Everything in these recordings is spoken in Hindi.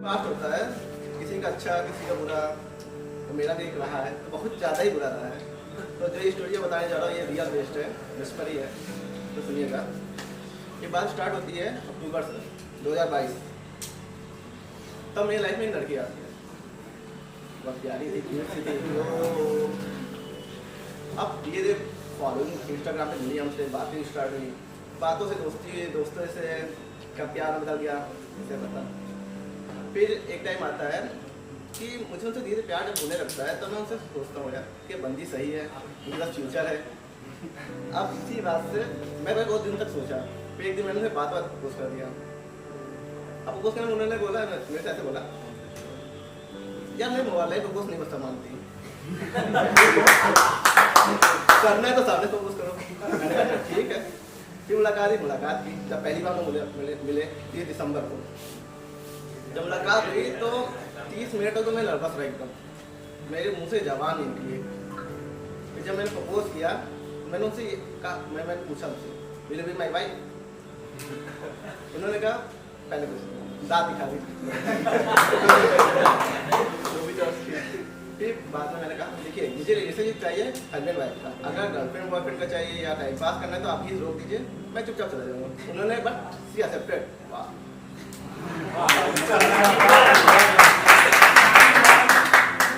पास्ट होता है, किसी का अच्छा किसी का बुरा, तो मेरा भी एक रहा है, तो बहुत ज़्यादा ही बुरा रहा है। तो जो ये स्टोरी बताने जा रहा हूँ ये रियल बेस्ड है, मिस्टरी है, तो सुनिएगा। ये बात स्टार्ट होती है अक्टूबर से 2022। तब मेरी लाइफ में एक लड़की आती है, बहुत प्यारी थी, क्यूट सी थी। तो अब धीरे फॉलोइंग इंस्टाग्राम पे मिली, हमसे बातें स्टार्ट हुई, बातों से दोस्ती, दोस्तों से कब प्यार बदल गया इसे पता। फिर एक टाइम आता है कि मुझे उनसे धीरे प्यार जब होने लगता है तो मैं उनसे सोचता हूँ यार कि बंदी सही है, उनका फ्यूचर है। अब इसी बात से मैं बहुत दिन तक सोचा, फिर एक दिन मैंने उन्हें बात प्रपोज कर दिया। अब प्रपोज करने उन्होंने बोला, मेरे से ऐसे बोला, यार मैं मोबाइल है प्रपोज नहीं बस मानती करना है तो सामने प्रपोज करो। ठीक है, फिर मुलाकात की। जब पहली बार हम मिले 30 दिसंबर को, जब मुलाकात हुई तो 30 मिनट तक तो मैं नर्वस रहा एकदम, मेरे मुंह से जबान नहीं निकली। फिर जब मैंने प्रपोज किया मैंने उनसे कहा, मैंने पूछा उनसे, will you be my wife? उन्होंने कहा पहले कुछ दांत दिखा दी। फिर बाद में मैंने कहा देखिए मुझे रिलेशनशिप चाहिए हस्बैंड वाइफ का, अगर गर्लफ्रेंड बॉयफ्रेंड का चाहिए या टाइम पास करना है तो आप ही रोक दीजिए, मैं चुपचाप चला जाऊँगा। उन्होंने बट सी एक्सेप्टेड।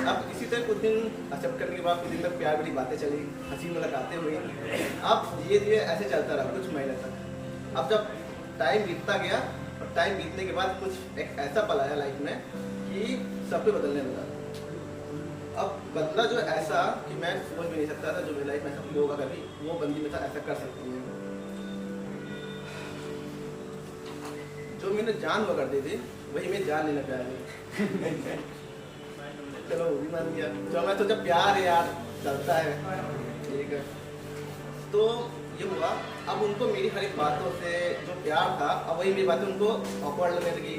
अब इसी तरह कुछ दिन एक्सेप्ट करने के बाद कुछ दिन तक प्यार भरी बातें चली, हंसी मुलाकातें हुई। अब धीरे धीरे ऐसे चलता रहा कुछ महीने तक। अब जब टाइम बीतता गया और टाइम बीतने के बाद कुछ एक ऐसा पल आया लाइफ में कि सब कुछ बदलने लगा। अब बदला जो ऐसा कि मैं सोच भी नहीं सकता था जो मेरी लाइफ में ऐसा होगा कभी, वो बंदी मेरे साथ ऐसा कर सकती है। जो मैंने जान हुआ करती थी वही मैं जान लेना प्यार है। चलो वो भी मान गया, जो मैं सोचा प्यार है यार चलता है, ठीक है। तो ये हुआ, अब उनको मेरी हर एक बातों से जो प्यार था, अब वही मेरी बातें उनको ऑकवर्ड लगने लगी,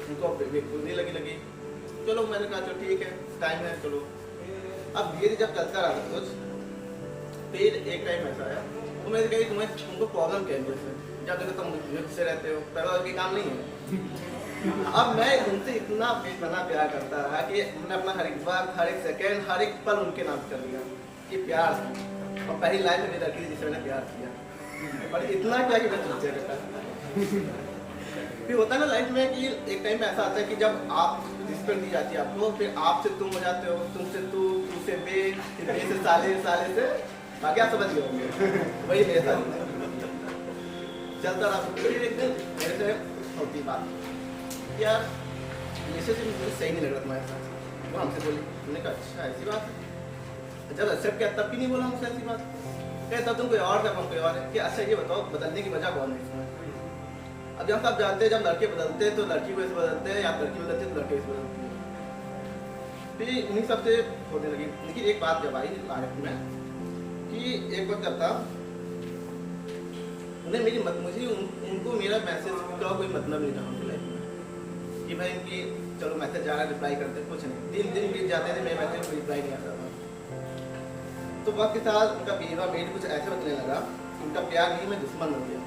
उनको बेखुदी लगी। चलो मैंने कहा चलो ठीक है टाइम है चलो। अब धीरे जब चलता रहा सब कुछ, फिर एक टाइम ऐसा आया तो मैंने कही तुम्हें तुमको प्रॉब्लम क्या है जैसे, जब देखो तुम मुझसे रहते हो, परिवार के काम नहीं है। अब मैं उनसे इतना प्यार करता रहा कि मैंने अपना हर एक बार, हर एक सेकेंड, हर एक पल उनके नाम कर दिया कि प्यार। और पहली लाइफ में लड़की थी जिसे मैंने प्यार किया, और इतना क्या कि मैं तुमसे करता। फिर होता है ना लाइफ में कि एक टाइम ऐसा आता है कि जब आप रिस्पेक्ट दी जाती है आपको, फिर आपसे तुम हो जाते हो, तुमसे तुमसे बे, फिर बे से साले से बाकी आप समझ गए होंगे। वही मेरे साथ चलता रहा। फिर एक दिन मेरे से होती बात यार रिलेशनशिप मुझे सही नहीं लग रहा तुम्हारे साथ, वो हमसे बोली। मैंने कहा अच्छा ऐसी बात है। जब एक्सेप्ट किया तब भी नहीं बोला मुझसे ऐसी बात, कहता तुम कोई और था कोई और है कि अच्छा ये बताओ बदलने की वजह कौन है इसमें। अब जब आप जानते हैं जब लड़के बदलते हैं तो लड़की को ऐसे बदलते हैं, या लड़की बदलती है तो लड़के ऐसे बदलती है। फिर उन्हीं सबसे होने लगी। लेकिन एक बात जब आई लाइफ में कि एक वक्त जब था उन्हें मेरी मुझे उनको मेरा मैसेज का कोई मतलब नहीं था उनकी लाइफ में कि भाई इनकी चलो मैसेज जा रहा है रिप्लाई करते कुछ नहीं। दिन बीत जाते थे मेरे मैसेज को रिप्लाई नहीं आता था। तो वक्त के साथ उनका बिहेवियर मेरे कुछ ऐसे बदलने लगा, उनका प्यार नहीं मैं दुश्मन हो गया।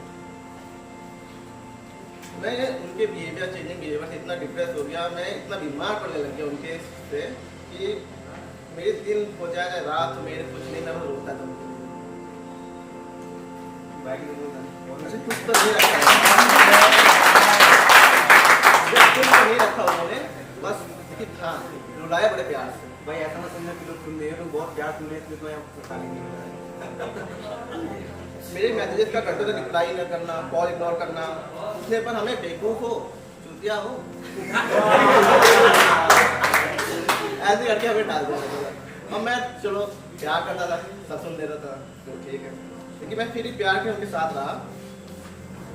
मैं उनके बिहेवियर चेंजिंग बिहेवियर से इतना डिप्रेस हो गया, मैं इतना बीमार पड़ने लग गया उनके से कि मेरे दिन हो जाए रात तो मेरे कुछ नहीं, मैं रोता था। कुछ तो नहीं रखा उन्होंने, बस हाँ रुलाया बड़े प्यार से। भाई ऐसा मत समझना कि लोग सुन रहे हैं, लोग बहुत प्यार सुन रहे हैं, इसलिए तो उठा लेंगे। मेरे मैसेजेस का करते थे रिप्लाई न करना, कॉल इग्नोर करना, उसने पर हमें बेवकूफ हो चूतिया हो ऐसे करके हमें डाल दिया। और मैं चलो प्यार करता था, सब सुन ले रहा था तो ठीक है, लेकिन मैं फिर ही प्यार के उनके साथ रहा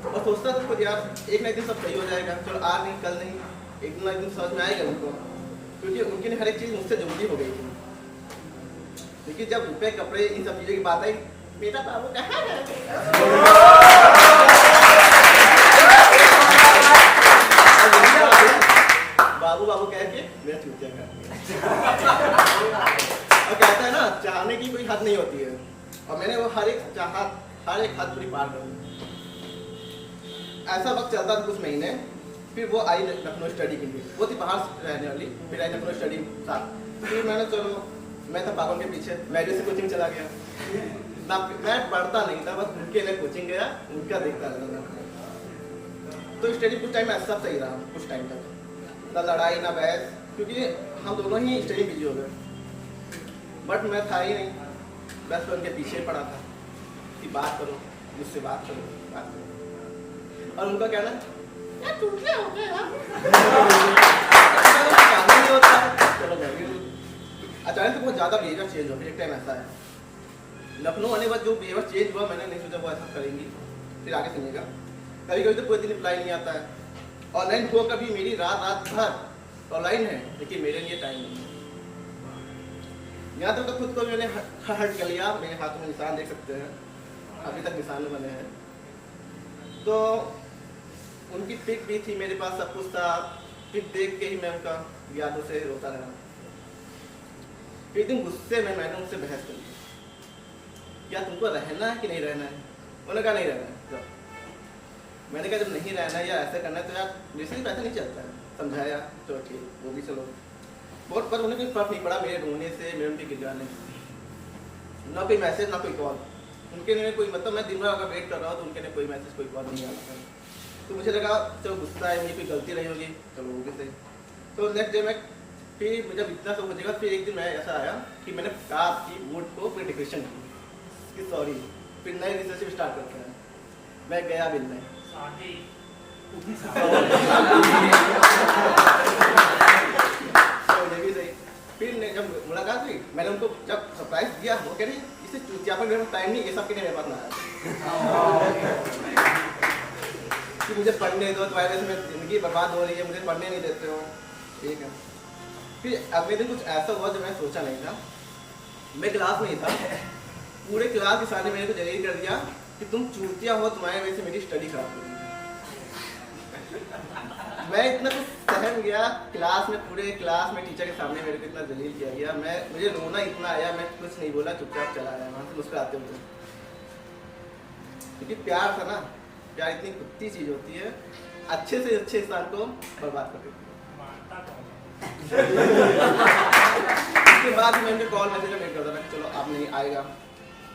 और सोचता था खुद यार एक ना एक दिन सब सही हो जाएगा, चलो आज नहीं कल नहीं, एक दिन ना एक दिन समझ में आएगा उनको, क्योंकि उनकी हर एक चीज़ मुझसे जुड़ी हो गई थी। लेकिन जब रुपये कपड़े इन सब चीज़ों की बात आई, बेटा बाबू कहाँ है, बाबू बाबू कह के मेरा चूतिया कर दिया। और कहता है ना चाहने की कोई हद नहीं होती है, और मैंने वो हर एक चाहत हर एक हद पूरी पार कर दी। ऐसा वक्त चलता था कुछ महीने, फिर वो आई लखनऊ स्टडी के लिए, वो थी बाहर रहने वाली, फिर आई लखनऊ स्टडी साथ। फिर मैंने चलो, मैं था पापा के पीछे, मैं जैसे कोचिंग चला गया ना, मैं पढ़ता नहीं था, बस उनके लिए कोचिंग गया, उनका देखता रहता था। तो स्टडी कुछ टाइम ऐसा सही रहा, कुछ टाइम तक ना लड़ाई ना बहस, क्योंकि हम दोनों ही स्टडी बिजी हो गए। बट मैं था ही नहीं, बस मैं उनके पीछे पड़ा था कि बात करो, मुझसे बात करो, बात करो। और उनका कहना यार टूटे हो गए यार नहीं होता। चलो अचानक से बहुत ज़्यादा बिहेवियर चेंज हो, फिर एक टाइम ऐसा है लखनऊ आने के बाद जो बिहेवियर चेंज हुआ, मैंने नहीं सोचा वो ऐसा करेंगी। फिर आगे सुनिएगा, कभी कभी तो पूरे दिन रिप्लाई नहीं आता है, ऑनलाइन हो कभी मेरी रात भर ऑनलाइन है, लेकिन मेरे लिए टाइम नहीं है। यहाँ तक तो खुद को मैंने हर्ट कर लिया, मेरे हाथों में निशान देख सकते हैं, अभी तक निशान बने हैं। तो उनकी पिक भी थी मेरे पास, सब कुछ था, पिक देख के ही मैं उनका यादों से रोता रहा। एक दिन गुस्से में मैंने उनसे बहस कर ली, क्या तुमको रहना है कि नहीं रहना है? उन्होंने कहा नहीं रहना है। मैंने कहा जब नहीं रहना है या ऐसा करना है तो यार रिसीव ऐसा नहीं चलता है, समझाया तो ठीक, वो भी चलो बहुत, पर उन्हें कोई फर्क नहीं पड़ा मेरे रोने से, मेरे उनके गिर जाने से। ना कोई मैसेज ना कोई कॉल, उनके लिए कोई, मतलब मैं दिन भर अगर वेट कर रहा हूँ तो उनके लिए कोई मैसेज कोई कॉल नहीं आता। तो मुझे लगा चलो गुस्सा है, मेरी कोई गलती नहीं होगी, चलो वो भी सही। तो नेक्स्ट डे मैं फिर जब इतना सब हो जाएगा, फिर एक दिन मैं ऐसा आया कि मैंने कार की वुड को पूरी डेकोरेशन की, सॉरी, फिर नए रिलेशनशिप स्टार्ट करते हैं। मैं गया मिलने, तो ये भी सही। फिर जब मुलाकात हुई, मैंने उनको जब सरप्राइज दिया, वो कह रही इसे चूतियापन मेरे पास टाइम नहीं, ये सब के लिए मेरे पास ना आया कि मुझे पढ़ने दो, तुम्हारी वजह से मेरी जिंदगी बर्बाद हो रही है, मुझे पढ़ने नहीं देते हो, ठीक है। फिर अगले दिन कुछ ऐसा हुआ जो मैं सोचा नहीं था। मैं क्लास में ही था, पूरे क्लास के सामने मेरे को जलील कर दिया कि तुम चूतिया हो, तुम्हारी वजह से मेरी स्टडी खराब हो रही है। मैं इतना कुछ सहम गया क्लास में, पूरे क्लास में टीचर के सामने मेरे को इतना जलील किया गया, मुझे रोना इतना आया, मैं कुछ नहीं बोला, चुपचाप चला आया वहाँ से मुस्कुराते हुए, क्योंकि प्यार था ना, प्यार इतनी कुत्ती चीज होती है, अच्छे से अच्छे इंसान को बर्बाद कर देती है। उसके बाद मैं उनके कॉल मैसेज वेट करता था कि चलो आप नहीं आएगा।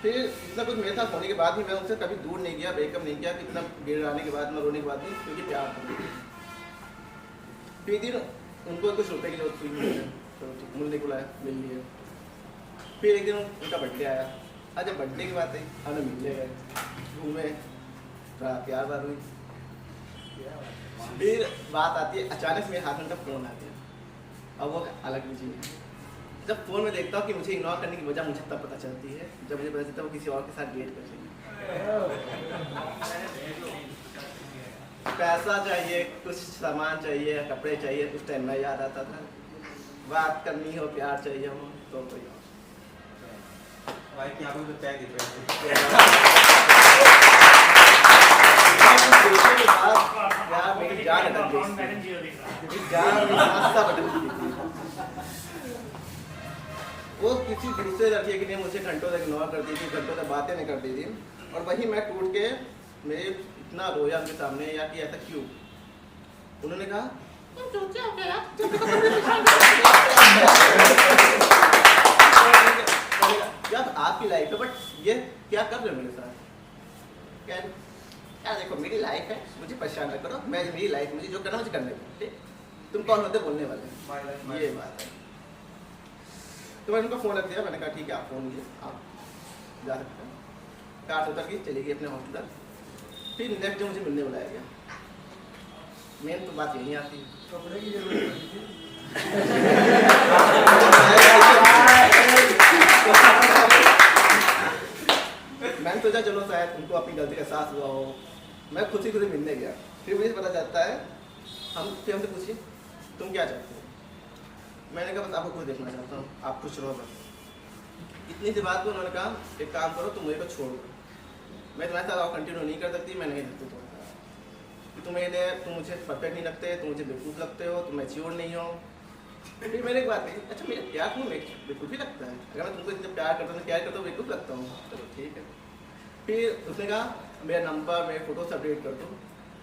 फिर इतना कुछ मेरे साथ होने के बाद भी मैं उनसे कभी दूर नहीं गया, ब्रेकअप नहीं किया, इतना गिराने के बाद, मैं रोने के बाद भी, क्योंकि प्यार था। फिर दिन उनको कुछ रुपए की जरूरत हुई, तो मिलने को लाया, मिल लिए। फिर एक दिन उनका बर्थडे आया, आज जब बर्थडे की बात आई, हमने मिलने गए, घूमे, प्यार बात हुई। फिर बात आती है, अचानक से मेरे हाथ में उनका फ़ोन आ गया, अब वो अलग भी चीज़ है। जब फ़ोन में देखता हूँ कि मुझे इग्नोर करने की वजह मुझे तब पता चलती है, जब मुझे पता चलता है वो किसी और के साथ डेट कर रही है। पैसा चाहिए, कुछ सामान चाहिए, कपड़े चाहिए, उस टाइम में याद आता था। बात करनी हो, प्यार चाहिए हो तो कोई भाई की आंखों में चाय दिख रही यार मेरी जान अटक गई, जान रास्ता बदल गई। वो किसी दूसरे लड़की के लिए मुझे घंटों तक इग्नोर करती थी, घंटों तक बातें नहीं करती थी, और वही मैं टूट के मेरे इतना रोया उनके सामने, या कि ऐसा क्यों। उन्होंने कहा यार आपकी लाइफ है, बट ये क्या कर रहे हो मेरे साथ? क्या यार देखो मेरी लाइफ है, मुझे परेशान न करो, मैं मेरी लाइफ, मुझे जो करना मुझे करने दो, ठीक? तुम कौन होते बोलने वाले? ये बात है। तो मैंने उनको फ़ोन रख दिया, मैंने कहा ठीक है आप फ़ोन लीजिए, आप जा सकते हैं। कार से उतर के चली गई अपने हॉस्पिटल। फिर नेक्स्ट डे मुझे मिलने बुलाया गया। मेन तो बात यही आती है, कपड़े की जरूरत थी। मैंने सोचा चलो शायद उनको अपनी गलती का एहसास हुआ हो, मैं खुद ही मिलने गया। फिर मुझे पता चलता है, फिर हमसे पूछिए तुम क्या चाहते हो? मैंने कहा बस आपको खुश देखना चाहता हूँ, आप खुश रहो बस। इतनी सी बात को उन्होंने कहा एक काम करो, तुम मुझे को छोड़ दो, मैं तुम्हारे साथ कंटिन्यू नहीं कर सकती, मैं नहीं रखती कि तुम मुझे परफेक्ट नहीं लगते, तुम मुझे बेवकूफ़ लगते हो, तुम मैच्योर नहीं हो। फिर मैंने एक बात कही, अच्छा मेरा प्यार तुम्हें बेवकूफ़ ही लगता है? अगर मैं तुमको इतना प्यार करता हूँ, प्यार करता हूँ, बेवकूफ़ लगता हूँ? चलो ठीक है। फिर उसने कहा मेरा नंबर, मेरे फ़ोटोस अपडेट कर दो।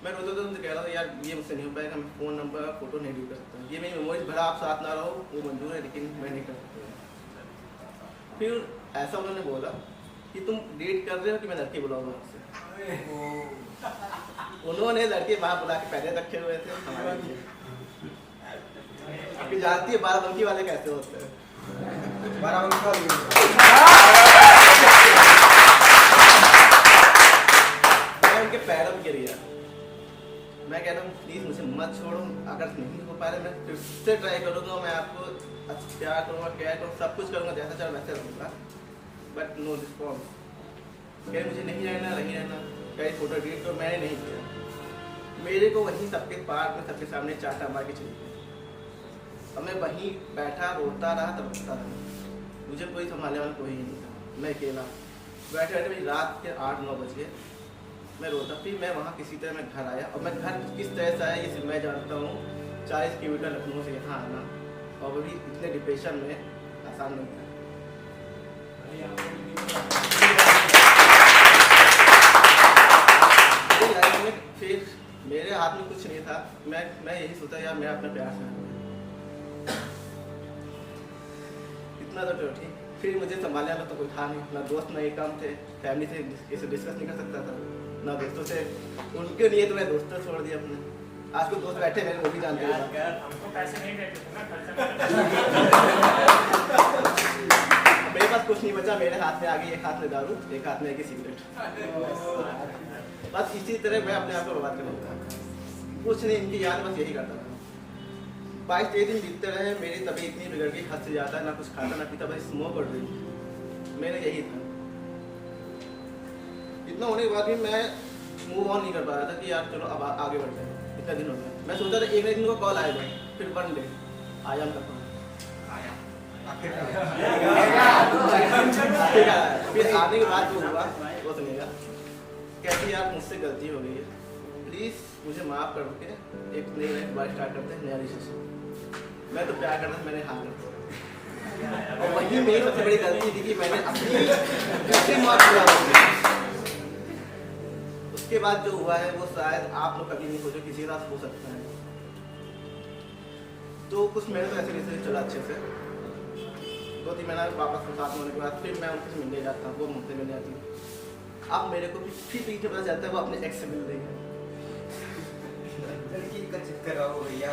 मैं रोते तो उनसे कह रहा था यार ये मुझसे नहीं हो पाएगा, मैं फ़ोन नंबर फोटो नहीं ड्यू कर सकता, ये मेरी मेमोरीज भरा आप साथ ना रहो वो मंजूर है लेकिन मैं नहीं कर सकता। फिर ऐसा उन्होंने बोला कि तुम डेट कर रहे हो कि मैं लड़की बुलाऊंगा आपसे। उन्होंने लड़के बाहर बुला के पहले रखे हुए थे हमारे लिए। आपकी जानती है बाराबंकी वाले कैसे होते हैं। बाराबंकी वाले मैं उनके पैरों में गिर गया। मैं कह रहा हूँ प्लीज़ मुझे मत छोड़ो, अगर नहीं हो पा रहा मैं फिर से ट्राई करूँगा, मैं आपको प्यार करूँगा, केयर करूँगा, सब कुछ करूँगा, जैसा चाहे वैसे रहूँगा, बट नो रिस्पॉन्स। कह मुझे नहीं रहना, कहीं फोटो डिलीट करो, मैंने नहीं किया। मेरे को वहीं सबके पार्क में सबके सामने चाटा मार के चली गई और मैं वहीं बैठा रोता रहा, तब रोता रहा। मुझे कोई संभालने वाला कोई नहीं था, मैं अकेला बैठे बैठे मेरी रात के 8-9 बज गए, मैं रोता। फिर मैं वहाँ किसी तरह मैं घर आया और मैं घर किस तरह से आया ये सिर्फ मैं जानता हूँ। 40 किलोमीटर लखनऊ से यहाँ आना और वो भी इतने डिप्रेशन में आसान नहीं था। फिर मेरे हाथ में कुछ नहीं था, मैं यही सोचा यार मैं अपना प्यार से इतना तो ठीक। फिर मुझे संभालने वाला तो कोई था नहीं, ना दोस्त ना एक काम थे, फैमिली से इसे डिस्कस नहीं कर सकता था, ना दोस्तों से, उनके लिए तो मैं दोस्तों छोड़ दिया अपने। आज को दोस्त बैठे मेरे वो भी जानते हैं। हमको पैसे नहीं देते थे ना खर्चा। मेरे पास कुछ नहीं बचा, मेरे हाथ में आ गई, एक हाथ में दारू, एक हाथ में आएगी सिगरेट। बस इसी तरह मैं अपने आप को बर्बाद कर लेता, कुछ नहीं, इनकी याद बस यही करता था। 22-23 दिन बीतते रहे, मेरी तबीयत इतनी बिगड़ गई, हद से ज़्यादा, ना कुछ खाता ना पीता, बस स्मोक और ड्रिंक, मेरा यही था। इतना होने के बाद भी मैं मूव ऑन नहीं कर पा रहा था कि यार चलो अब आगे बढ़ते हैं। इतना दिन हो गया, मैं सोचा था एक दिन को कॉल आएगा, फिर 1 डे आया हम करता हूँ, फिर आने के बाद जो हुआ वो सुनिएगा। कहती यार मुझसे गलती हो गई है, प्लीज़ मुझे माफ़ कर के एक नई लाइफ बार स्टार्ट करते हैं, नया रिलेशनशिप। मैं तो प्यार करता था, मैंने हाँ कर दिया और वही मेरी सबसे बड़ी गलती थी कि मैंने अपनी मौत पूरा कर दी। उसके बाद जो हुआ है वो शायद आप लोग कभी नहीं सोचो किसी के साथ हो सकता है। तो कुछ मेरे तो ऐसे रिलेशनशिप चला अच्छे से, 2-3 महीना वापस साथ होने के बाद फिर मैं उनसे मिलने जाता हूँ, वो मुझसे मिलने आती हूँ। अब मेरे को फिर पीछे पता चलता है वो अपने एक्स से मिल रही है। लड़की का चक्कर हो भैया।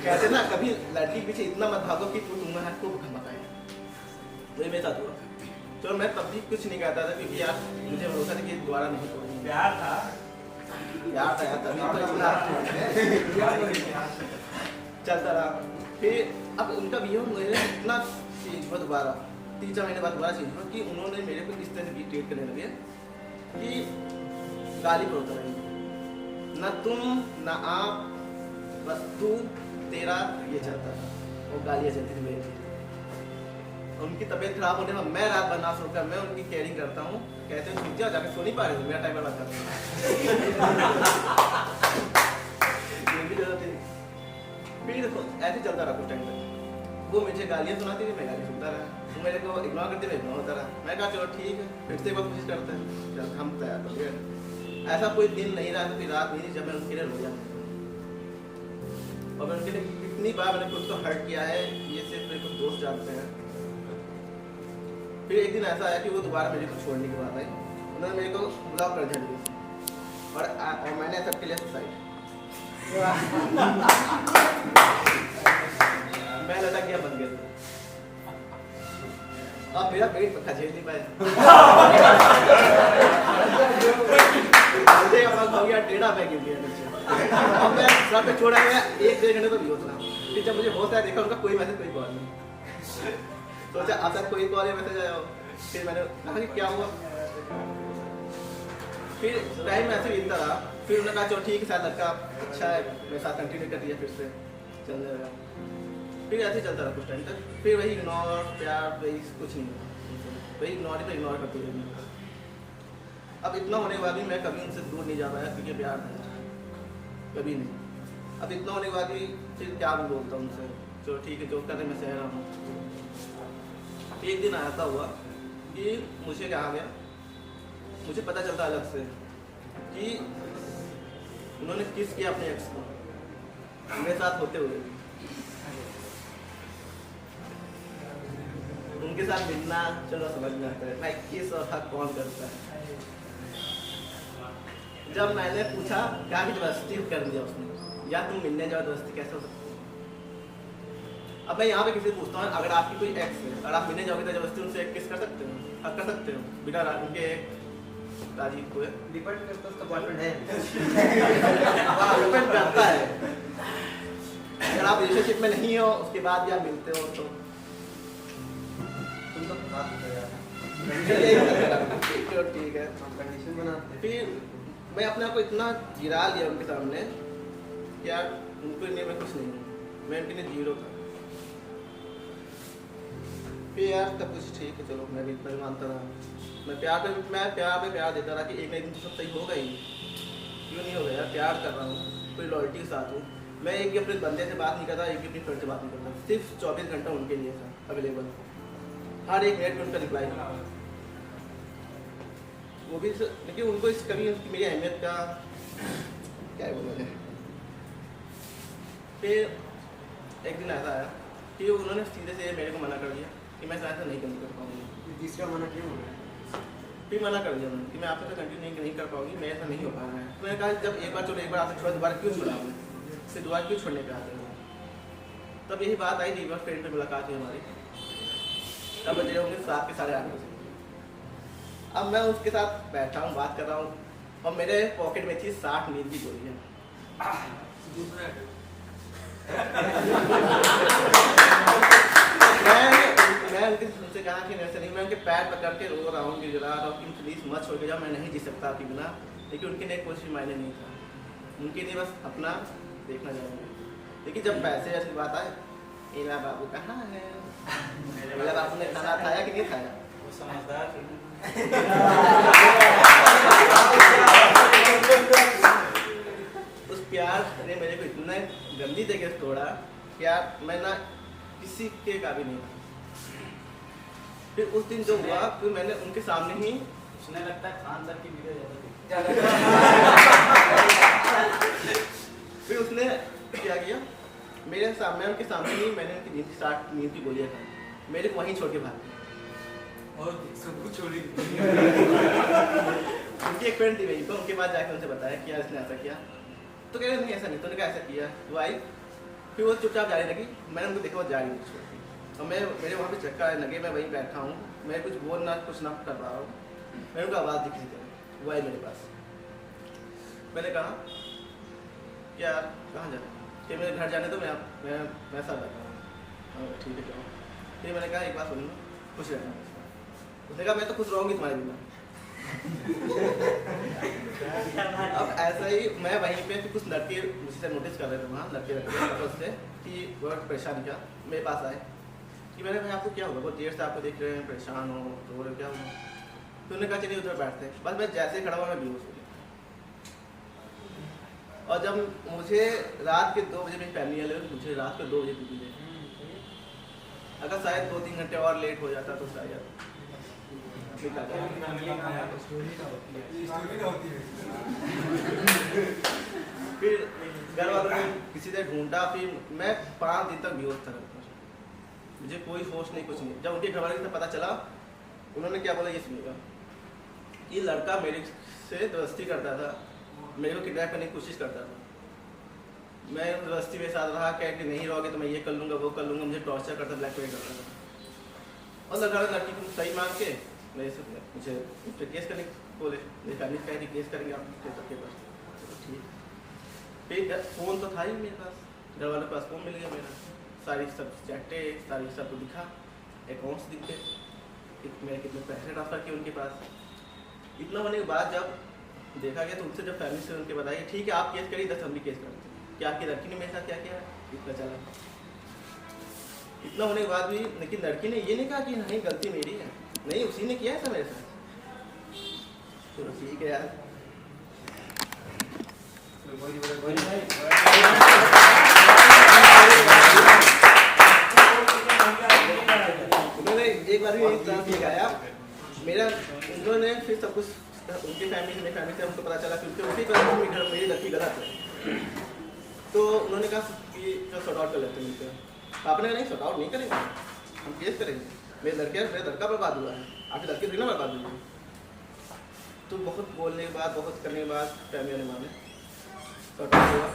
कहते ना कभी लड़की पीछे इतना मत भागो कि तू तुम्हें खूब धमकाए, वही मेरे साथ हुआ। तो मैं तब भी कुछ नहीं कहता था क्योंकि यार मुझे भरोसा था कि दोबारा नहीं करूँगी। प्यार था यार तभी तो इतना चलता रहा। फिर अब उनका बिहेव मेरे इतना चेंज हुआ, दोबारा 3-4 महीने बाद दोबारा चेंज हुआ कि उन्होंने मेरे को इस तरह से ट्रीट करने लगे कि गाली पड़ता रहे, न तुम न आप, बस तू तेरा, ये चलता था। वो गालियाँ चलती थी मेरी। उनकी तबीयत खराब होने में मैं रात भर ना सोकर मैं उनकी केयरिंग करता हूँ। कहते हैं छुट्टियाँ जाके सो नहीं पा रहे थे, मेरा टाइम बर्बाद करता हूँ। फिर देखो ऐसे चलता रहा कुछ टाइम तक। वो मुझे गालियाँ सुनाती थी, मैं गाली सुनता रहा। वो मेरे को इग्नोर करते, मैं इग्नोर होता रहा। मैं कहा चलो ठीक है, फिर से एक बार कोशिश करते हैं, चल हम तैयार हो गए। ऐसा कोई दिन नहीं रहा, कोई रात नहीं थी जब मैं उनके लिए रोया। और मैं उनके लिए कितनी बार मैंने खुद को हर्ट किया है, ये सिर्फ मेरे कुछ दोस्त जानते हैं। फिर एक दिन ऐसा आया कि वो दोबारा मेरे को छोड़ने की बात आई, उन्होंने मेरे को ब्लॉक कर दिया और मैंने सबके लिए सुसाइड। मैं लटक गया, बन गया। अब मेरा पेट पक्का झेल नहीं पाया। हो गया टेढ़ा, मैं गिर गया नीचे। अब मैं सर पे छोड़ा गया, 1-1.5 घंटे तो बेहोश रहा। फिर जब मुझे होश आया, देखा उनका कोई मैसेज कोई कॉल नहीं। सोचा अब तक कोई कॉल या मैसेज आया हो। फिर मैंने कहा कि क्या हुआ। फिर टाइम ऐसे बीतता रहा। फिर उन्होंने कहा चलो ठीक है, शायद लड़का अच्छा है, मेरे साथ कंटिन्यू कर दिया, फिर से चल जाएगा। फिर ऐसे चलता रहा कुछ टाइम तक। फिर वही इग्नोर, प्यार, वही कुछ नहीं, वही इग्नोर ही इग्नोर करते रहे। अब इतना होने के बाद भी मैं कभी उनसे दूर नहीं जा पाया क्योंकि प्यार था, कभी नहीं। अब इतना होने के बाद भी फिर क्या भी बोलता हूँ उनसे, चलो ठीक है जो कर रहे मैं सह रहा हूँ। एक दिन ऐसा हुआ कि मुझे कहा गया मुझे पता चलता अलग से कि उन्होंने किस किया अपने एक्स को मेरे साथ होते हुए। उनके साथ मिलना चलो समझ में आता है भाई किस और हक कौन करता है। जब मैंने पूछा क्या भी जबरदस्ती कर दिया उसने, या तुम मिलने जाओ जबरदस्ती कैसे हो सकती है। अब मैं यहाँ पे किसी से पूछता हूँ अगर आपकी कोई एक्स है और आप मिलने जाओगे तो जबरदस्ती उनसे किस कर सकते हो, हक कर सकते हो बिना उनके राजी को? डिपेंड करता है उसका बॉयफ्रेंड है। डिपेंड करता है। अगर आप रिलेशनशिप में नहीं हो उसके बाद भी आप मिलते हो तो तुम तो फंसा देते यार। चलो ठीक है। कंडीशन बनाते हैं। फिर मैं अपने आप को इतना गिरा लिया उनके सामने कि यार उनको लिए मैं कुछ नहीं हूँ, मैं उनके लिए जीरो था। फिर यार तब कुछ ठीक है चलो मैं भी इतना ही मानता रहा। मैं प्यार पे प्यार देता रहा कि एक ना एक दिन तो सब सही होगा ही, क्यों नहीं होगा यार, प्यार कर रहा हूँ पूरी लॉयल्टी के साथ हूँ। मैं एक भी अपने बंदे से बात नहीं करता, एक भी अपनी फ्रेंड से बात नहीं करता, सिर्फ 24 घंटा उनके लिए था अवेलेबल, हर एक मिनट में उनका रिप्लाई। वो भी लेकिन उनको इस कभी मेरी अहमियत का क्या बोला है। फिर एक दिन ऐसा आया कि उन्होंने सीधे से मेरे को मना कर दिया कि मैं ऐसा नहीं कंटिन्यू कर पाऊंगी। तीसरा मना क्यों हो रहा है? फिर मना कर दिया उन्होंने कि मैं आपसे तो कंटिन्यू नहीं कर पाऊंगी, मैं ऐसा नहीं हो पा रहा है। तो मैंने कहा जब एक बार चलो एक बार आपसे छोड़ा दोबारा क्यों छोड़ा आपने, फिर दोबारा क्यों छोड़ने पे आते हैं। तब यही बात आई थी, एक बार फ्रेंड पे मुलाकात हुई हमारी, तब बजे होंगे 7 के 8:30 बजे। अब मैं उसके साथ बैठा हूँ बात कर रहा हूँ और मेरे पॉकेट में थी 60 नींद की गोलियाँ। मैं उनसे कहा कि वैसे नहीं, मैं उनके पैर पकड़ के रो रहा हूँ, गिरा रहा हूँ कि प्लीज़ मत छोड़ के जाओ, मैं नहीं जी सकता आपके बिना। लेकिन उनके लिए कुछ भी मायने नहीं था, उनके लिए बस अपना देखना चाहेंगे। लेकिन जब पैसे ऐसी बात आए, एला बाबू कहाँ है, एला बाबू ने खाना खाया कि नहीं खाया, वो समझदार उस प्यार ने मेरे को इतना गंदी जगह तोड़ा कि यार मैं ना किसी के काबिल नहीं था। फिर उस दिन जो हुआ फिर मैंने उनके सामने ही, उसने लगता है खानदार की वीडियो फिर उसने क्या किया मेरे सामने, उनके सामने ही मैंने उनकी नींद की गोलियां खाई, मेरे को वहीं छोड़ के भाग गए। और सब कुछ छोड़ी। उनकी एक फ्रेंड थी वहीं पर, उनके पास जाके उनसे बताया कि यार इसने ऐसा किया, तो कह रहे नहीं ऐसा नहीं, तो उन्होंने कहा ऐसा किया। वो आई, फिर वो चुपचाप जाने लगी, मैंने उनको देखा वो जा रही थी और मेरे वहाँ पे चक्कर आने लगे, मैं वहीं बैठा हूँ, मैं कुछ बोल ना कुछ ना कर रहा हूँ, मैंने उनको आवाज़ दी किसी तरह, वो आई मेरे पास। मैंने कहा कि यार कहाँ जाना, कि मेरे घर जाने तो मैं साथ बैठा हूँ। ठीक है चलो। फिर मैंने कहा एक बात सुनूँ, खुश रहना। उसने कहा मैं तो खुश रहूँगी तुम्हारे बिना। अब ऐसा ही मैं वहीं पे फिर कुछ लड़के मुझसे नोटिस कर रहे थे वहाँ, लड़के से कि बहुत परेशान क्या मेरे पास आए कि मैंने भाई आपको क्या होगा, बहुत देर से आपको देख रहे हैं परेशान हो, रो रहे क्या हुआ। तो उन्होंने कहा चलिए उधर बैठते हैं। बस मैं जैसे खड़ा हुआ मैं बेहोश हो गया। और जब मुझे रात के 2 बजे मेरी फैमिली वाले मुझे रात के 2 बजे मिले, अगर शायद 2-3 घंटे और लेट हो जाता तो शायद फिर घर वालों ने किसी से ढूंढा, फिर मैं 5 दिन तक बेहोश था, मुझे कोई होश नहीं कुछ नहीं। जब उनके घर वाले को पता चला, उन्होंने क्या बोला ये सुनिएगा, ये लड़का मेरे से दोस्ती करता था, मेरे को किडनैप करने की कोशिश करता था, मैं दोस्ती में साथ रहा, कह कि नहीं रहोगे तो मैं ये कर लूँगा वो कर लूँगा, मुझे टॉर्चर करता, ब्लैकमेल करता था। और लड़की को सही मांग के मेरे से मुझे उस पर केस करने बोले, मेरी फैमिली कह रही केस करेंगे आप सबके पास। ठीक, फिर फ़ोन तो था ही मेरे पास, घर वालों के पास फ़ोन मिल गया मेरा, सारी सब चैटें सारी सब दिखा, अकाउंट्स दिखे, मैंने कितने पैसे ट्रांसफ़र किए उनके पास। इतना होने के बाद जब देखा गया तो उनसे जब फैमिली से उनके बताइए ठीक है आप केस करिए, 10 हम भी केस करते हैं कि आपकी लड़की ने मेरे साथ क्या किया, इतना चला। इतना होने के बाद भी लेकिन लड़की ने ये नहीं कहा कि नहीं गलती मेरी है, नहीं उसी ने किया ऐसा मेरे साथ। चलो ठीक है यार। उन्होंने एक बार भी एक तरह सिखाया मेरा, उन्होंने फिर सब कुछ उनकी फैमिली से मेरी फैमिली से हमको पता चला क्योंकि उसी पर मेरी लड़की गलत है। तो उन्होंने कहा कि जो सॉर्ट आउट कर लेते हैं मिलकर। आपने कहा नहीं सॉर्ट आउट नहीं करेंगे, हम केस करेंगे, मेरा लड़का बर्बाद हुआ है, आपकी लड़की थोड़ी ना बर्बाद हुई है। तो बहुत बोलने के बाद, बहुत करने के बाद फैमिली ने माने, सॉर्ट आउट हुआ।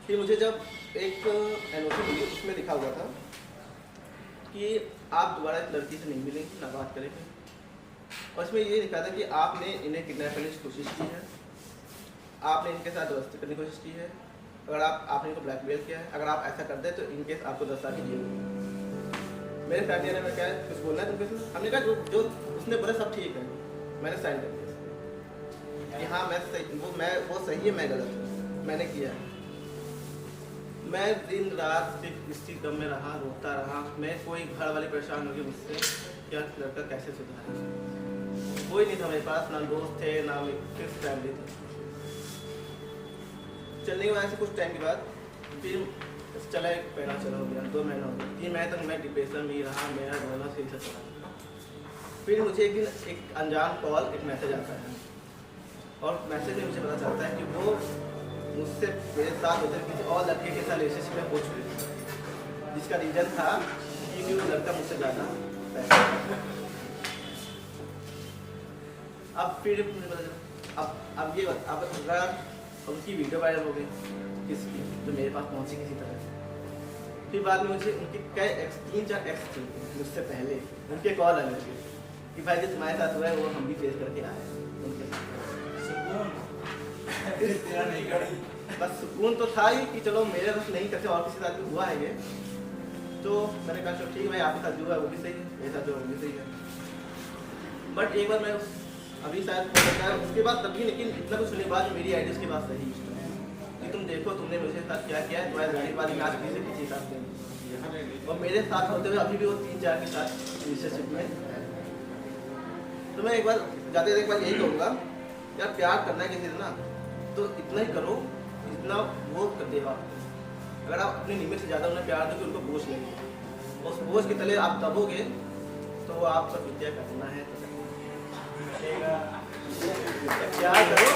फिर मुझे जब एक एनओसी मिली उसमें लिखा हुआ था कि आप दोबारा इस लड़की से नहीं मिलेंगे, ना बात करेंगे। और इसमें ये लिखा था कि आपने इन्हें किडनैप करने की कोशिश की है, आपने इनके साथ दोस्ती करने की कोशिश की है, अगर आपने इनको ब्लैकमेल किया है, अगर आप ऐसा कर दे तो इनकेस आपको 10 साल की जेल होगी। मेरे फैमिली ने क्या है कुछ बोलना है तुमको? हमने कहा जो उसने बोला सब ठीक है, मैंने साइन कर दिया कि हाँ मैं सही, वो सही है, मैं गलत हूँ, मैंने किया है। मैं दिन रात सिर्फ इसी गम में रहा, रोता रहा। मैं कोई घर वाले परेशान हो गए मुझसे, क्या लड़का कैसे सुधारे। कोई नहीं था मेरे पास, ना दोस्त थे ना फिर फैमिली थी। चलने के बाद से कुछ टाइम के बाद फिर चला, एक महीना चला हो गया, 2 महीना हो गया, 3 महीने तक मैं डिप्रेशन में ही रहा, मेरा रोना सही से चला। फिर मुझे एक दिन एक अनजान कॉल, एक मैसेज आता है और मैसेज में मुझे पता चलता है कि वो मुझसे मेरे साथ होते किसी और लड़के के साथ रिलेशनशिप में हो चुकी थी, जिसका रीज़न था कि वो लड़का मुझसे ज़्यादा पैसा। अब फिर मुझे पता चला, अब ये अब अगर उनकी वीडियो वायरल हो गई किसकी, जो मेरे पास पहुंची किसी तरह। फिर बाद में मुझे उनके कई 3-4 एक्स थे मुझसे पहले, उनके कॉल आने लगे कि भाई जो तुम्हारे साथ हुआ है वो हम भी फेस करके आए उनके साथ। बस सुकून तो था ही कि चलो मेरे साथ नहीं करते और किसी साथ भी हुआ है ये। तो मैंने कहा चलो ठीक है भाई, आपके साथ जो हुआ है वो भी सही है, मेरे साथ जो वो भी सही है। बट एक बार मैं अभी शायद हो सकता है उसके बाद तभी, लेकिन इतना कुछ सुनने के बाद मेरी आइडिया उसके बाद सही कि तुम देखो तुमने मेरे साथ क्या किया है, तुम्हारे गाड़ी वाली में आज किसी किसी साथ में, और मेरे साथ होते हुए अभी भी वो 3-4 के साथ रिलेशनशिप में है। तो मैं एक बार जाते जाते एक बार यही कहूँगा, यार प्यार करना है किसी से ना तो इतना ही करो जितना वो कर देगा। अगर आप अपनी लिमिट से ज़्यादा उन्हें प्यार दोगे उनको बोझ लेंगे, उस बोझ के तले आप दबोगे तो वो आपका विद्या करना है तो प्यार करो।